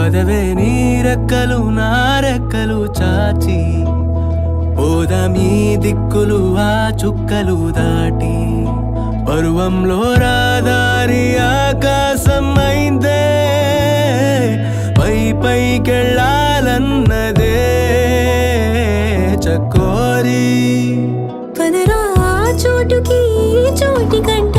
పదవే నీ రెక్కలు నా రెక్కలు చాచి పోదామీ దిక్కులు ఆ చుక్కలు దాటి పరువంలో రాదారి ఆకాశం అయిందే పై పైకెళ్ళాలన్నదే చకోరి పదరా చోటుకి చోటి కంట